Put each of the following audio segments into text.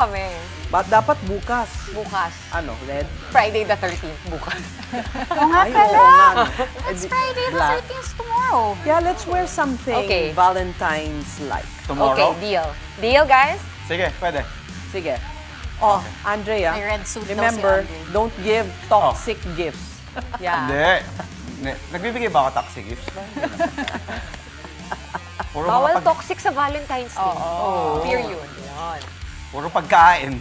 Kami. But dapat bukas. Bukas. Ano, red? Friday the 13th, bukas. Oo nga Ay, pala. oo nga. It's Friday the 13th tomorrow. Yeah, let's wear something Okay. Valentine's-like. Tomorrow? Okay, deal. Deal, guys? Sige, pwede. Sige. Oh, Andrea, May red suit daw si remember, Andre. don't give toxic gifts. Yeah. Hindi. Nagbibigay ba ako taxi gifts? Puro Bawal mga toxic sa Valentine's Day. Oo. Period. Yan. Puro pagkain.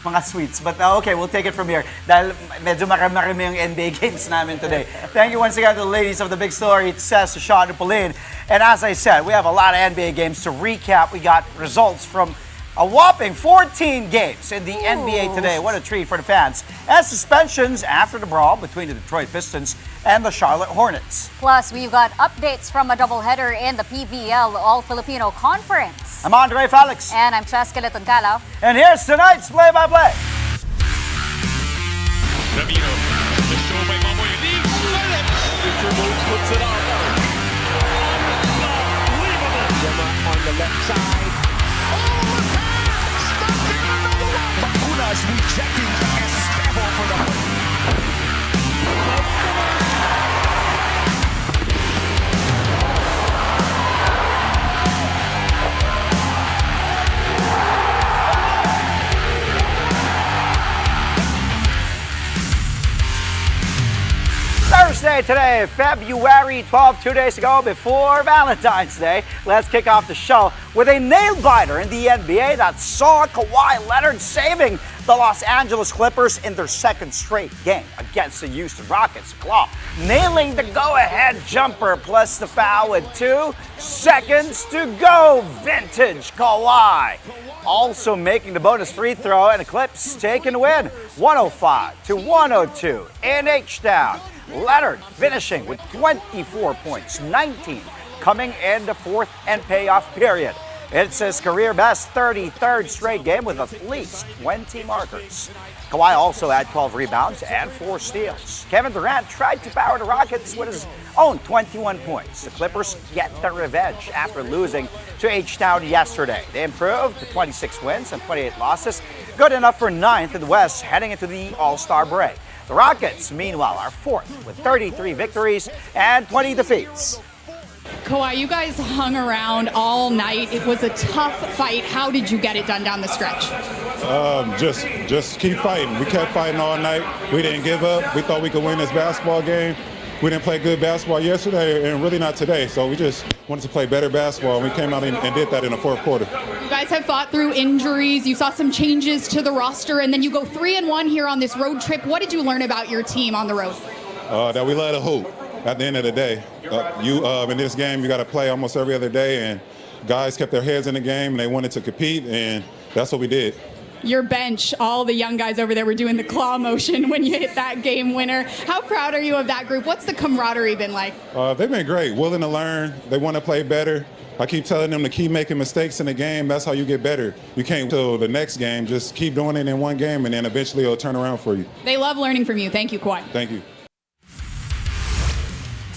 Mga sweets. But okay, we'll take it from here. Dahil medyo marami yung NBA games namin today. Thank you once again to the ladies of the big story, Cess, Sean, and Pauline. And as I said, we have a lot of NBA games to recap. We got results from a whopping 14 games in the NBA today. What a treat for the fans. And suspensions after the brawl between the Detroit Pistons and the Charlotte Hornets. Plus, we've got updates from a doubleheader in the PVL All-Filipino Conference. I'm Andre Felix. And I'm Cheska Leton-Calao. And here's tonight's play-by-play. Ramiro, the show by Mamoy Lee. Victor Moves puts it on. Unbelievable. Gemma on the left side. Oh, the pass! Stopping another one. Bacunas rejecting Esteban for the Thursday today, February 12, 2 days ago before Valentine's Day. Let's kick off the show with a nail-biter in the NBA that saw Kawhi Leonard saving the Los Angeles Clippers in their second straight game against the Houston Rockets. Claw nailing the go-ahead jumper plus the foul with 2 seconds to go. Vintage Kawhi. Also making the bonus free throw, and the Clips taking the win 105-102 in H-Town. Leonard finishing with 24 points, 19 coming in the fourth and payoff period. It's his career best 33rd straight game with at least 20 markers. Kawhi also had 12 rebounds and 4 steals. Kevin Durant tried to power the Rockets with his own 21 points. The Clippers get their revenge after losing to H-Town yesterday. They improved to 26 wins and 28 losses, good enough for 9th in the West heading into the All-Star break. The Rockets, meanwhile, are 4th with 33 victories and 20 defeats. Kawhi, you guys hung around all night. It was a tough fight. How did you get it done down the stretch? Just keep fighting. We kept fighting all night. We didn't give up. We thought we could win this basketball game. We didn't play good basketball yesterday and really not today. So we just wanted to play better basketball, and we came out and did that in the fourth quarter. You guys have fought through injuries. You saw some changes to the roster, and then you go 3-1 here on this road trip. What did you learn about your team on the road? That we love to hoop. At the end of the day, in this game, you got to play almost every other day, and guys kept their heads in the game, and they wanted to compete, and that's what we did. Your bench, all the young guys over there were doing the claw motion when you hit that game winner. How proud are you of that group? What's the camaraderie been like? They've been great, willing to learn. They want to play better. I keep telling them to keep making mistakes in the game. That's how you get better. You can't until the next game. Just keep doing it in one game, and then eventually it'll turn around for you. They love learning from you. Thank you, Kawhi. Thank you.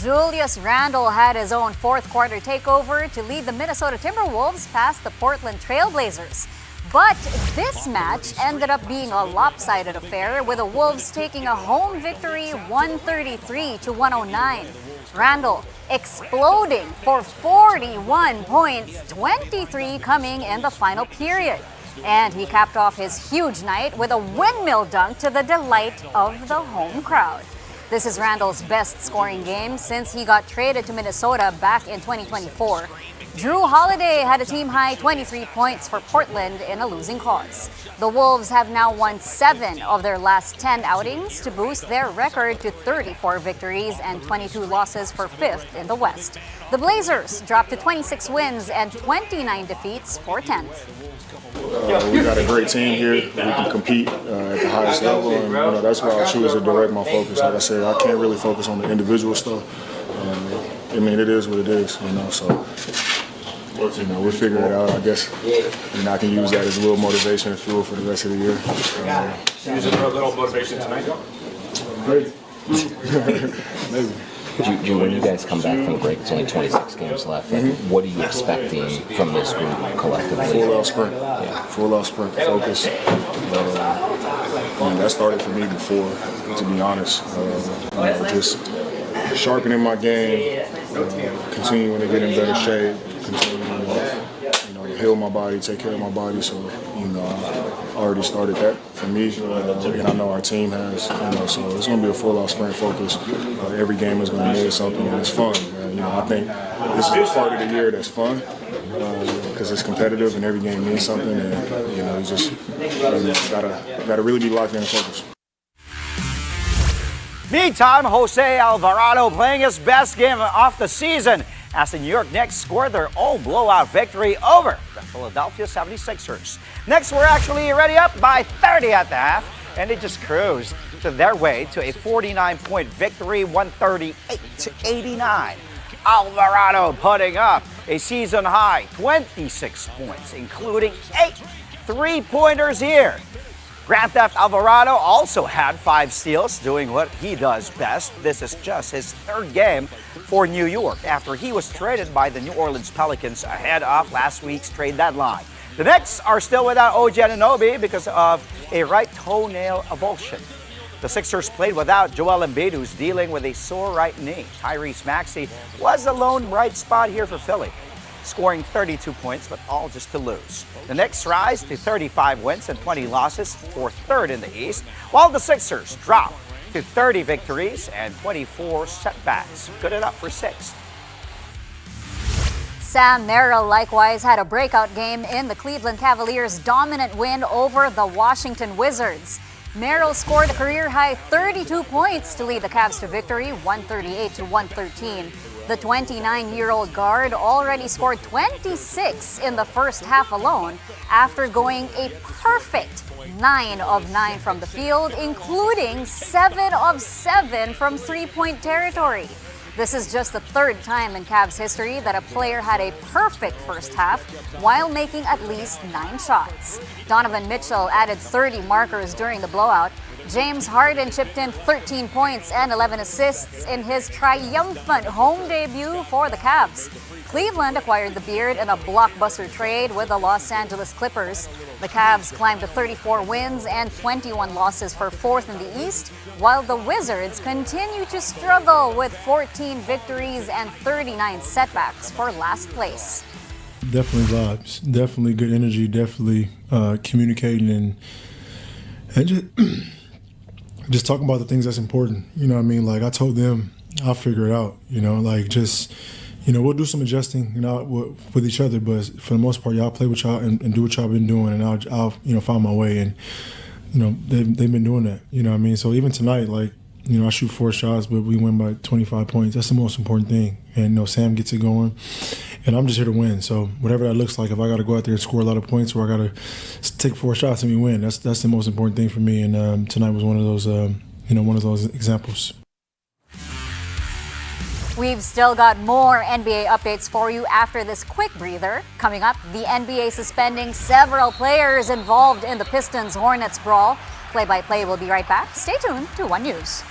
Julius Randle had his own fourth quarter takeover to lead the Minnesota Timberwolves past the Portland Trailblazers. But this match ended up being a lopsided affair, with the Wolves taking a home victory 133-109. Randle exploding for 41 points, 23 coming in the final period. And he capped off his huge night with a windmill dunk to the delight of the home crowd. This is Randle's best scoring game since he got traded to Minnesota back in 2024. Drew Holiday had a team-high 23 points for Portland in a losing cause. The Wolves have now won 7 of their last 10 outings to boost their record to 34 victories and 22 losses for 5th in the West. The Blazers dropped to 26 wins and 29 defeats for 10th. We got a great team here. We can compete at the highest level, and that's why I choose to direct my focus. Like I said, I can't really focus on the individual stuff. I mean, it is what it is, so we'll figure it out, I guess. And I can use that as a little motivation and fuel for the rest of the year. Use it for a little motivation tonight. Maybe. Maybe. When you guys come back from the break, it's only 26 6 games left. Like, what are you expecting from this group collectively? Full out sprint. Full out sprint focus. That started for me before, to be honest. Just sharpening my game, continuing to get in better shape, continuing to heal my body, take care of my body. So, I already started that for me, and I know our team has. So it's going to be a full out sprint focus. Every game is going to mean something, and it's fun. I think this is the part of the year that's fun because it's competitive and every game means something, and you just gotta really be locked in and focused. Meantime, Jose Alvarado playing his best game of the season as the New York Knicks scored their own blowout victory over the Philadelphia 76ers. Knicks were actually already up by 30 at the half, and they just cruised to their way to a 49-point victory, 138-89. Alvarado putting up a season-high 26 points, including 8 three-pointers here. Grand Theft Alvarado also had 5 steals, doing what he does best. This is just his 3rd game for New York after he was traded by the New Orleans Pelicans ahead of last week's trade deadline. The Knicks are still without OG Anunoby because of a right toenail avulsion. The Sixers played without Joel Embiid, who's dealing with a sore right knee. Tyrese Maxey was the lone bright spot here for Philly, scoring 32 points, but all just to lose. The Knicks rise to 35 wins and 20 losses for 3rd in the East, while the Sixers drop to 30 victories and 24 setbacks. Good enough for 6th. Sam Merrill likewise had a breakout game in the Cleveland Cavaliers' dominant win over the Washington Wizards. Merrill scored a career-high 32 points to lead the Cavs to victory, 138-113. The 29-year-old guard already scored 26 in the first half alone after going a perfect 9 of 9 from the field, including 7 of 7 from three-point territory. This is just the 3rd time in Cavs history that a player had a perfect first half while making at least 9 shots. Donovan Mitchell added 30 markers during the blowout. James Harden chipped in 13 points and 11 assists in his triumphant home debut for the Cavs. Cleveland acquired the Beard in a blockbuster trade with the Los Angeles Clippers. The Cavs climbed to 34 wins and 21 losses for 4th in the East, while the Wizards continue to struggle with 14 victories and 39 setbacks for last place. Definitely vibes, definitely good energy, definitely communicating and just talking about the things that's important. You know what I mean? Like I told them, I'll figure it out. We'll do some adjusting, with each other. But for the most part, y'all play with y'all and do what y'all been doing, and I'll find my way. And they've been doing that. You know what I mean? So even tonight, I shoot 4 shots, but we win by 25 points. That's the most important thing. And Sam gets it going, and I'm just here to win. So whatever that looks like, if I got to go out there and score a lot of points, or I got to take 4 shots and we win, that's the most important thing for me. And tonight was one of those examples. We've still got more NBA updates for you after this quick breather. Coming up, the NBA suspending several players involved in the Pistons-Hornets brawl. Play-by-play will be right back. Stay tuned to One News.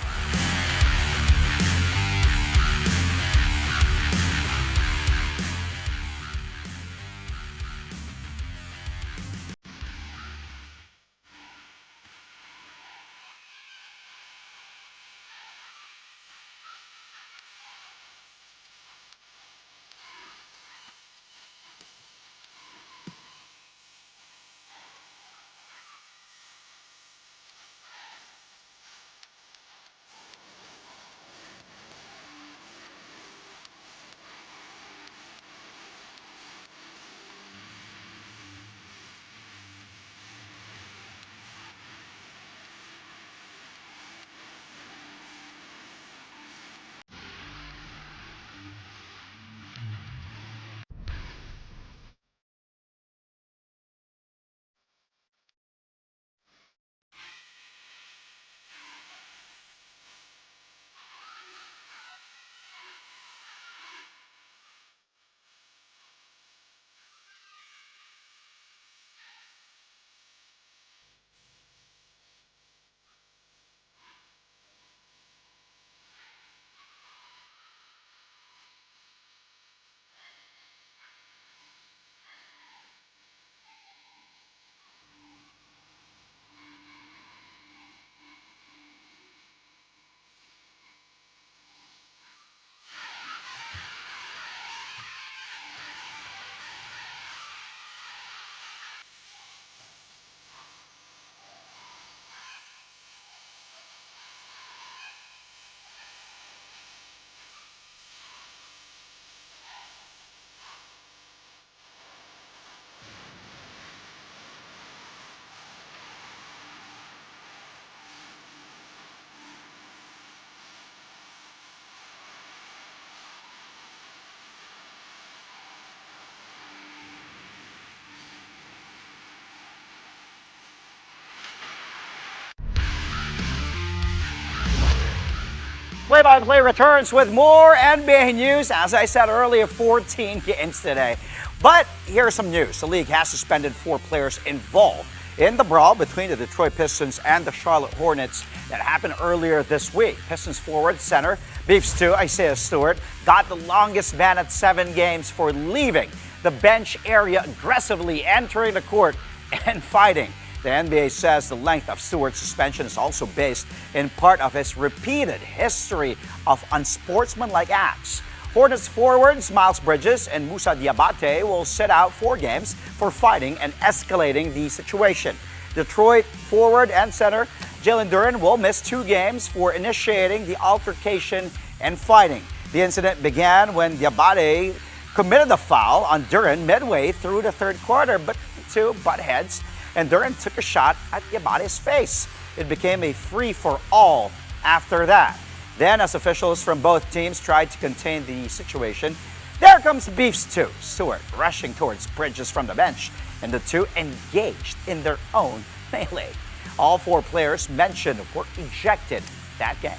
Play-by-Play returns with more NBA news. As I said earlier, 14 games today. But here's some news. The league has suspended 4 players involved in the brawl between the Detroit Pistons and the Charlotte Hornets that happened earlier this week. Pistons forward center Beef Stew, Isaiah Stewart, got the longest ban at 7 games for leaving the bench area aggressively, entering the court and fighting. The NBA says the length of Stewart's suspension is also based in part of his repeated history of unsportsmanlike acts. Hornets forwards Miles Bridges and Musa Diabate will sit out 4 games for fighting and escalating the situation. Detroit forward and center Jalen Duren will miss 2 games for initiating the altercation and fighting. The incident began when Diabate committed the foul on Duren midway through the third quarter, but the two butt heads and Duren took a shot at Diabate's face. It became a free-for-all after that. Then, as officials from both teams tried to contain the situation, there comes Beef Stew, Stewart rushing towards Bridges from the bench, and the two engaged in their own melee. All 4 players mentioned were ejected that game.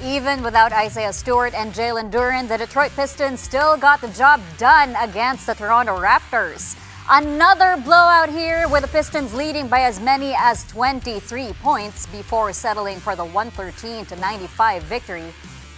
Even without Isaiah Stewart and Jalen Duren, the Detroit Pistons still got the job done against the Toronto Raptors. Another blowout here, with the Pistons leading by as many as 23 points before settling for the 113-95 victory.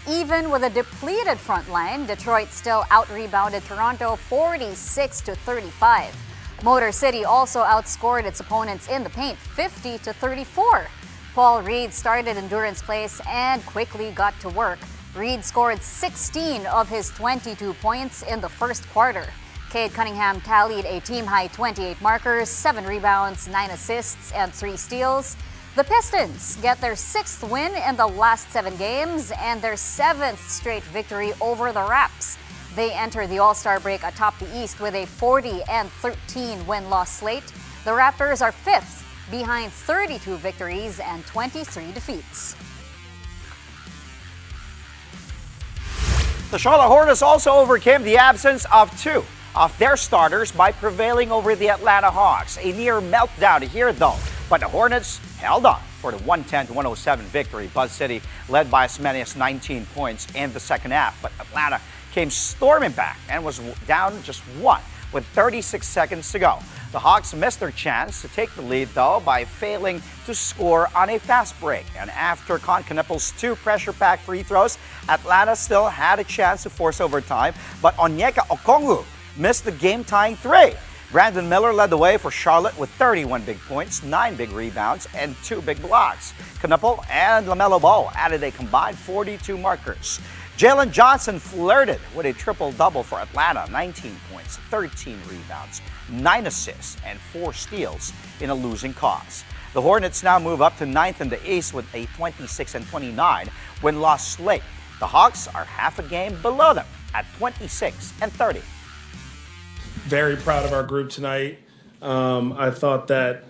Even with a depleted front line, Detroit still out-rebounded Toronto 46-35. Motor City also outscored its opponents in the paint 50-34. Paul Reed started in Duren's place and quickly got to work. Reed scored 16 of his 22 points in the first quarter. Cade Cunningham tallied a team-high 28 markers, 7 rebounds, 9 assists, and 3 steals. The Pistons get their 6th win in the last 7 games and their 7th straight victory over the Raps. They enter the All-Star break atop the East with a 40-13 win-loss slate. The Raptors are 5th, behind 32 victories and 23 defeats. The Charlotte Hornets also overcame the absence of 2 of their starters by prevailing over the Atlanta Hawks. A near meltdown here, though, but the Hornets held on for the 110-107 victory. Buzz City led by as many as 19 points in the second half, but Atlanta came storming back and was down just 1 with 36 seconds to go. The Hawks missed their chance to take the lead, though, by failing to score on a fast break. And after Concanepal's 2 pressure-packed free throws, Atlanta still had a chance to force overtime, but Onyeka Okongwu missed the game-tying 3. Brandon Miller led the way for Charlotte with 31 big points, 9 big rebounds, and 2 big blocks. Canepal and LaMelo Ball added a combined 42 markers. Jalen Johnson flirted with a triple-double for Atlanta, 19 points, 13 rebounds, 9 assists, and 4 steals in a losing cause. The Hornets now move up to 9th in the East with a 26-29 win-loss slate. The Hawks are half a game below them at 26-30. Very proud of our group tonight. I thought that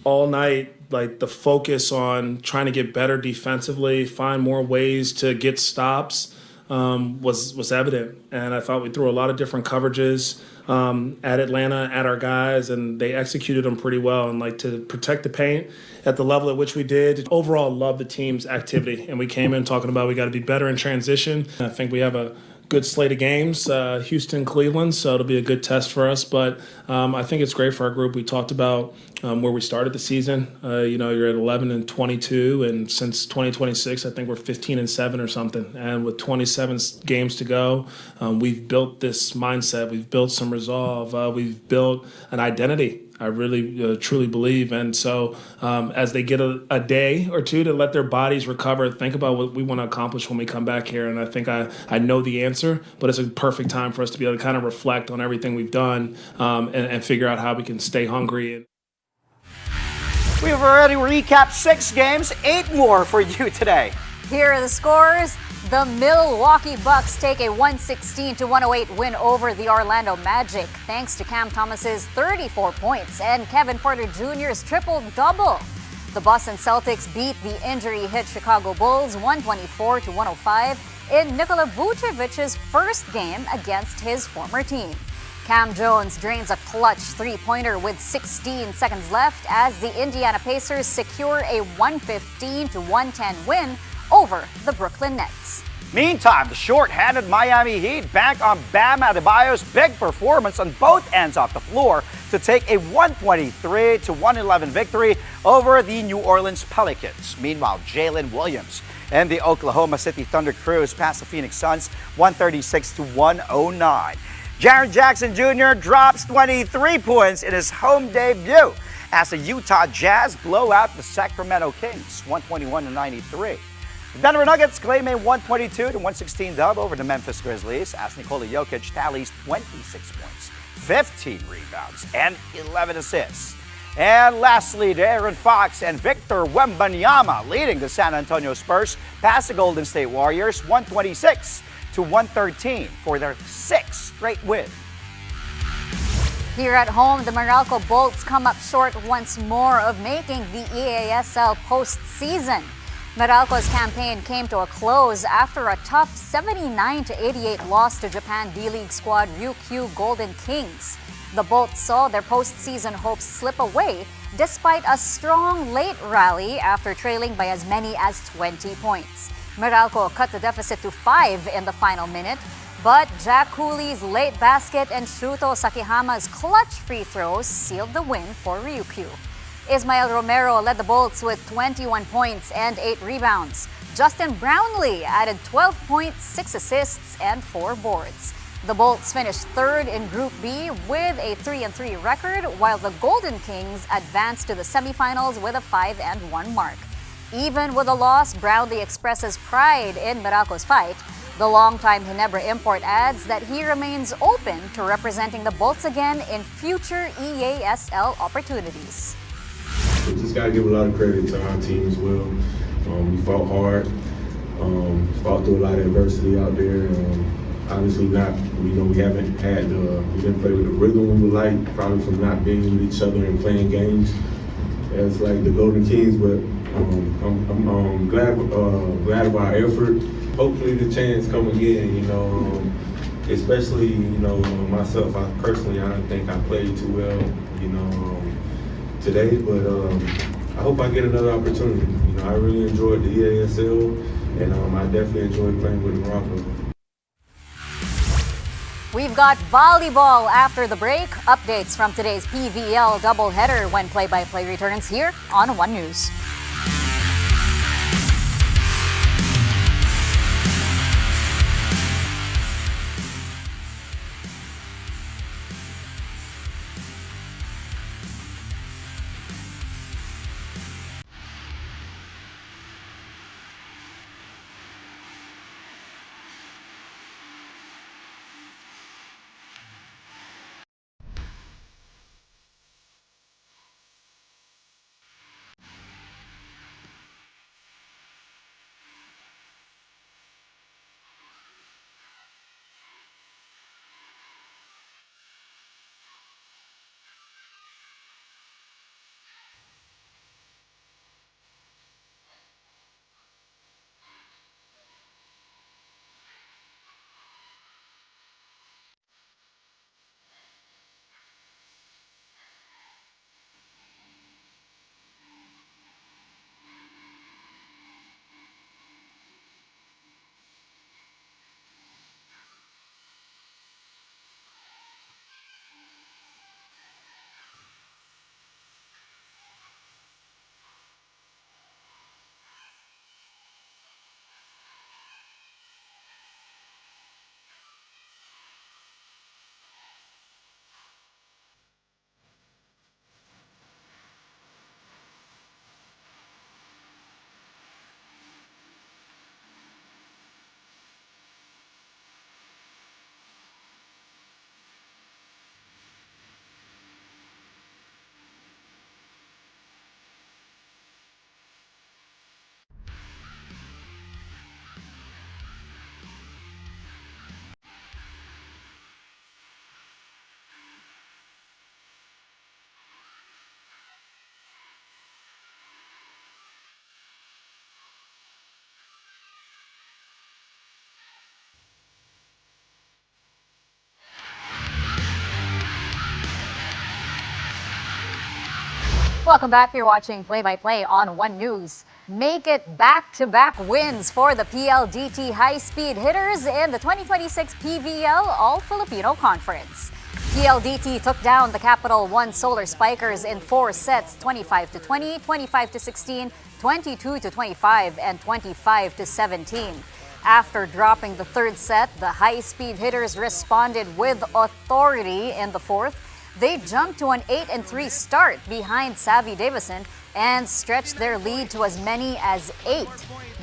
all night, like, the focus on trying to get better defensively, find more ways to get stops, was evident. And I thought we threw a lot of different coverages at Atlanta, at our guys, and they executed them pretty well. And, like, to protect the paint at the level at which we did, overall love the team's activity. And we came in talking about we got to be better in transition. I think we have a good slate of games, Houston, Cleveland, so it'll be a good test for us. But I think it's great for our group. We talked about where we started the season. You're at 11-22, and since 2026, I think we're 15-7 or something. And with 27 games to go, we've built this mindset. We've built some resolve. We've built an identity. I really truly believe. And so as they get a day or two to let their bodies recover, think about what we want to accomplish when we come back here. And I think I know the answer, but it's a perfect time for us to be able to kind of reflect on everything we've done and figure out how we can stay hungry. We've already recapped 6 games, 8 more for you today. Here are the scores. The Milwaukee Bucks take a 116-108 win over the Orlando Magic, thanks to Cam Thomas's 34 points and Kevin Porter Jr.'s triple-double. The Boston Celtics beat the injury-hit Chicago Bulls 124-105 in Nikola Vucevic's first game against his former team. Cam Jones drains a clutch 3-pointer with 16 seconds left as the Indiana Pacers secure a 115-110 win over the Brooklyn Nets. Meantime, the short-handed Miami Heat bank on Bam Adebayo's big performance on both ends of the floor to take a 123-111 victory over the New Orleans Pelicans. Meanwhile, Jalen Williams and the Oklahoma City Thunder cruised past the Phoenix Suns 136-109. Jaren Jackson Jr. drops 23 points in his home debut as the Utah Jazz blow out the Sacramento Kings 121-93. The Denver Nuggets claim a 122-116 dub over the Memphis Grizzlies as Nikola Jokic tallies 26 points, 15 rebounds, and 11 assists. And lastly, De'Aaron Fox and Victor Wembanyama leading the San Antonio Spurs past the Golden State Warriors 126-113 for their 6th straight win. Here at home, the Meralco Bolts come up short once more of making the EASL postseason. Meralco's campaign came to a close after a tough 79-88 loss to Japan D-League squad Ryukyu Golden Kings. The Bolts saw their postseason hopes slip away despite a strong late rally after trailing by as many as 20 points. Meralco cut the deficit to 5 in the final minute, but Jack Cooley's late basket and Shuto Sakihama's clutch free throws sealed the win for Ryukyu. Ismael Romero led the Bolts with 21 points and 8 rebounds. Justin Brownlee added 12 points, 6 assists, and 4 boards. The Bolts finished third in Group B with a 3-3 record, while the Golden Kings advanced to the semifinals with a 5-1 mark. Even with a loss, Brownlee expresses pride in Meralco's fight. The longtime Ginebra import adds that he remains open to representing the Bolts again in future EASL opportunities. We just got to give a lot of credit to our team as well. We fought hard, fought through a lot of adversity out there. Obviously we haven't had we didn't play with the rhythm we would like, probably from not being with each other and playing games as like the Golden Kings, but I'm glad of our effort. Hopefully the chance come again, especially, myself, I don't think I played too well, today, but I hope I get another opportunity. I really enjoyed the EASL, and I definitely enjoyed playing with Morocco. We've got volleyball after the break. Updates from today's PVL doubleheader when play-by-play returns here on One News. Welcome back. You're watching Play by Play on One News. make it back-to-back wins for the PLDT high-speed hitters in the 2026 PVL All-Filipino Conference. PLDT took down the Capital One Solar Spikers in 4 sets, 25-20, 25-16, 22-25, and 25-17. After dropping the third set, the high-speed hitters responded with authority in the fourth. They jumped to an 8-3 start behind Savvy Davison and stretched their lead to as many as 8.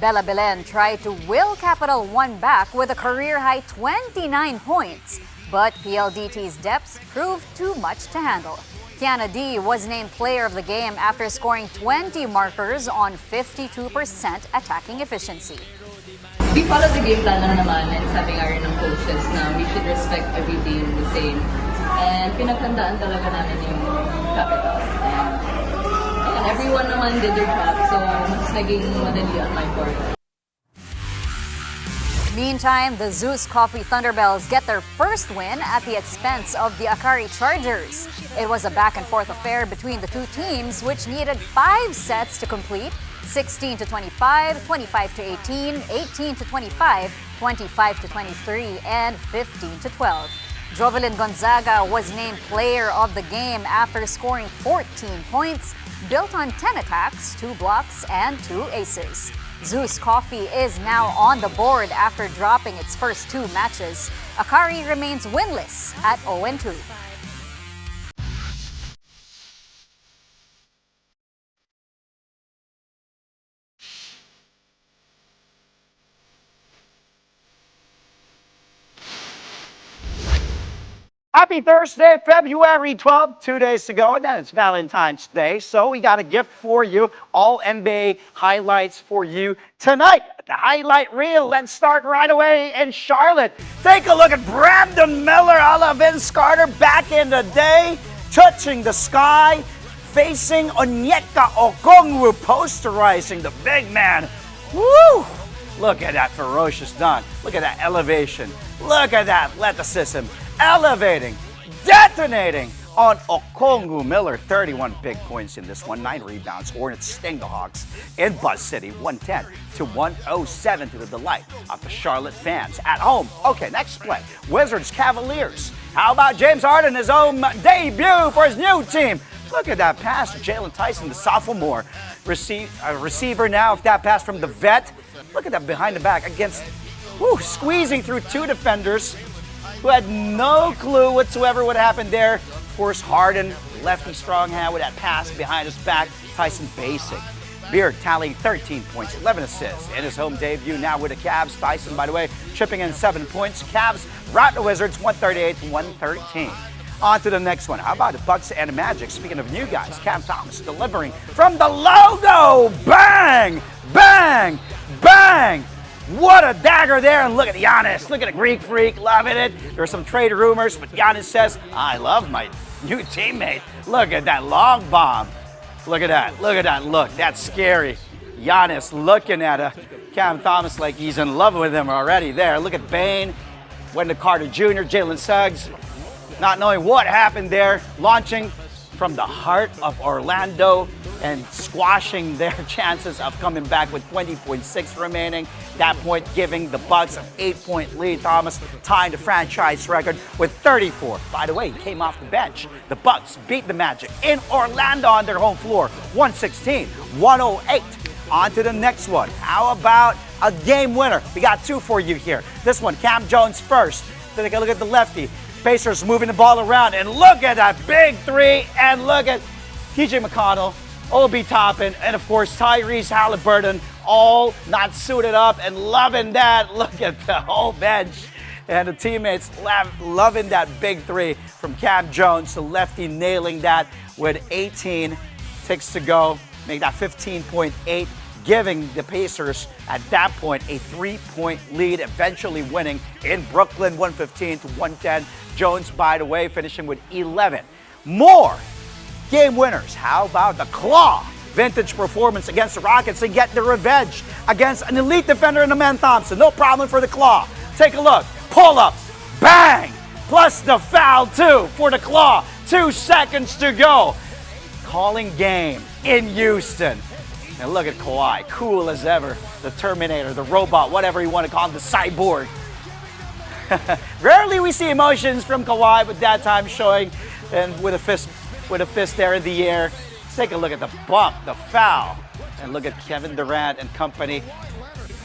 Bella Belen tried to will Capital One back with a career-high 29 points, but PLDT's depth proved too much to handle. Kiana D was named player of the game after scoring 20 markers on 52% attacking efficiency. We follow the game plan lang naman and sabi nga rin ng coaches na we should respect every team the same. And pinaghandaan talaga namin yung Capital. And everyone naman did their job, so mas naging madali on my part. Meantime, the Zeus Coffee Thunderbells get their first win at the expense of the Akari Chargers. It was a back-and-forth affair between the two teams, which needed 5 sets to complete: 16-25, 25-18, 18-25, 25-23, and 15-12. Jovelyn Gonzaga was named player of the game after scoring 14 points, built on 10 attacks, 2 blocks, and 2 aces. Zeus Coffee is now on the board after dropping its first 2 matches. Akari remains winless at 0-2. Happy Thursday, February 12th, 2 days to go, and then it's Valentine's Day. So we got a gift for you, all NBA highlights for you tonight. The highlight reel, let's start right away in Charlotte. Take a look at Brandon Miller, a la Vince Carter, back in the day, touching the sky, facing Onyeka Okongwu, posterizing the big man. Woo! Look at that ferocious dunk. Look at that elevation. Look at that athleticism. Elevating, detonating on Okongwu. Miller, 31 big points in this one, 9 rebounds. Hornets sting the Hawks in Buzz City, 110-107 to the delight of the Charlotte fans at home. Okay, next play, Wizards Cavaliers. How about James Harden, his own debut for his new team? Look at that pass to Jalen Tyson, the sophomore receiver now. If that pass from the vet, look at that behind the back against, squeezing through 2 defenders who had no clue whatsoever what happened there. Of course, Harden, lefty strong hand with that pass behind his back. Tyson basic. Beard tallying 13 points, 11 assists in his home debut now with the Cavs. Tyson, by the way, chipping in 7 points. Cavs rout the Wizards 138-113. On to the next one. How about the Bucks and the Magic? Speaking of new guys, Cam Thomas delivering from the logo. Bang! Bang! Bang! What a dagger there, and look at Giannis. Look at the Greek Freak, loving it. There are some trade rumors, but Giannis says, I love my new teammate. Look at that long bomb. Look at that, look. That's scary. Giannis looking at Cam Thomas like he's in love with him already there. Look at Bane, Wendell Carter Jr., Jalen Suggs, not knowing what happened there, launching from the heart of Orlando and squashing their chances of coming back with 20.6 remaining. That point giving the Bucks an 8-point lead. Thomas tying the franchise record with 34. By the way, he came off the bench. The Bucks beat the Magic in Orlando on their home floor, 116-108. On to the next one. How about a game winner? We got 2 for you here. This one, Cam Jones first. Take a look at the lefty. Pacers moving the ball around, and look at that big 3, and look at TJ McConnell, Obi Toppin, and of course Tyrese Halliburton, all not suited up and loving that. Look at the whole bench and the teammates loving that big 3 from Cam Jones, the lefty nailing that with 18 ticks to go, make that 15.8, giving the Pacers at that point a 3-point lead, eventually winning in Brooklyn 115-110. Jones, by the way, finishing with 11 more game winners. How about the Claw? Vintage performance against the Rockets and get the revenge against an elite defender in Amen Thompson. No problem for the Claw. Take a look. Pull up. Bang! Plus the foul, too, for the Claw. 2 seconds to go. Calling game in Houston. And look at Kawhi, cool as ever. The Terminator, the robot, whatever you want to call him, the cyborg. Rarely we see emotions from Kawhi, but that time showing, and with a fist there in the air. Let's take a look at the bump, the foul, and look at Kevin Durant and company.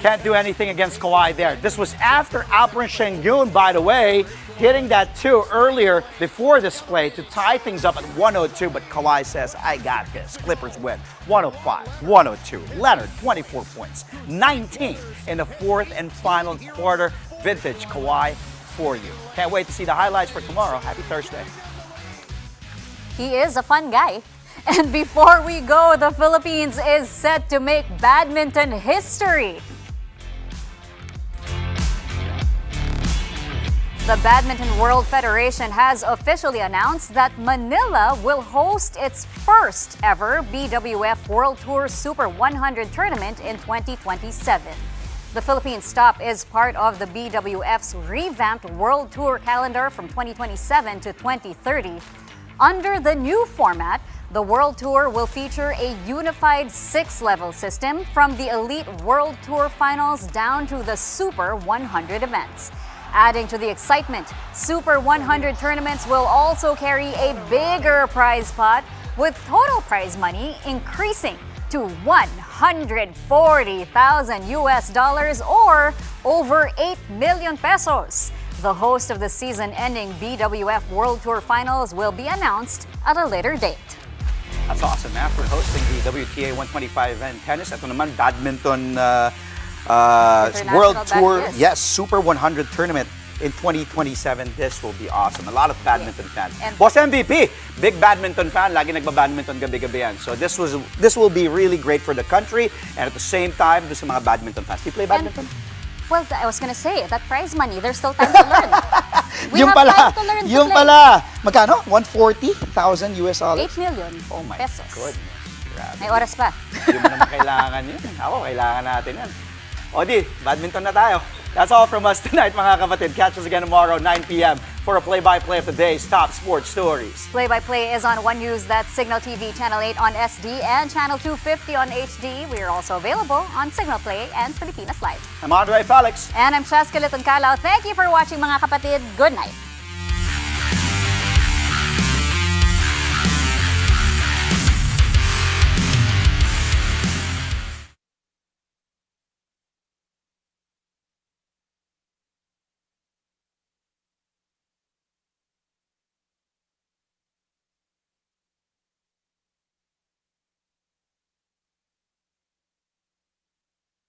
Can't do anything against Kawhi there. This was after Alperen Sengun, by the way, hitting that 2 earlier before this play to tie things up at 102, but Kawhi says, I got this. Clippers win 105-102. Leonard, 24 points, 19 in the fourth and final quarter. Vintage Kawhi for you. Can't wait to see the highlights for tomorrow. Happy Thursday. He is a fun guy. And before we go, the Philippines is set to make badminton history. The Badminton World Federation has officially announced that Manila will host its first ever BWF World Tour Super 100 tournament in 2027. The Philippines stop is part of the BWF's revamped World Tour calendar from 2027 to 2030. Under the new format, the World Tour will feature a unified 6-level system from the Elite World Tour Finals down to the Super 100 events. Adding to the excitement, Super 100 tournaments will also carry a bigger prize pot, with total prize money increasing to $140,000 or over 8 million pesos. The host of the season-ending BWF World Tour Finals will be announced at a later date. That's awesome. After hosting the WTA 125 event tennis, ito naman badminton World Tour, yes, Super 100 tournament in 2027. This will be awesome. A lot of badminton fans. And Boss MVP, big badminton fan. Lagi nagba-badminton gabi-gabi yan. So this will be really great for the country, and at the same time, do sa mga badminton fans. Do you play badminton? Well, I was gonna say, that prize money, there's still time to learn. We yung have pala, time to learn to yung play. pala. Magkano? 140,000 US dollars? 8 million Oh my pesos. goodness. Grabe. May oras pa. Hindi mo naman kailangan yun. Ako, kailangan natin yan. O di, badminton na tayo. That's all from us tonight, mga kapatid. Catch us again tomorrow, 9 p.m. for a play-by-play of the day's top sports stories. Play-by-play is on One News, that's Signal TV Channel 8 on SD and Channel 250 on HD. We are also available on Signal Play and Pilipinas Live. I'm Andre Felix. And I'm Shaska Litoncalao. Thank you for watching, mga kapatid. Good night.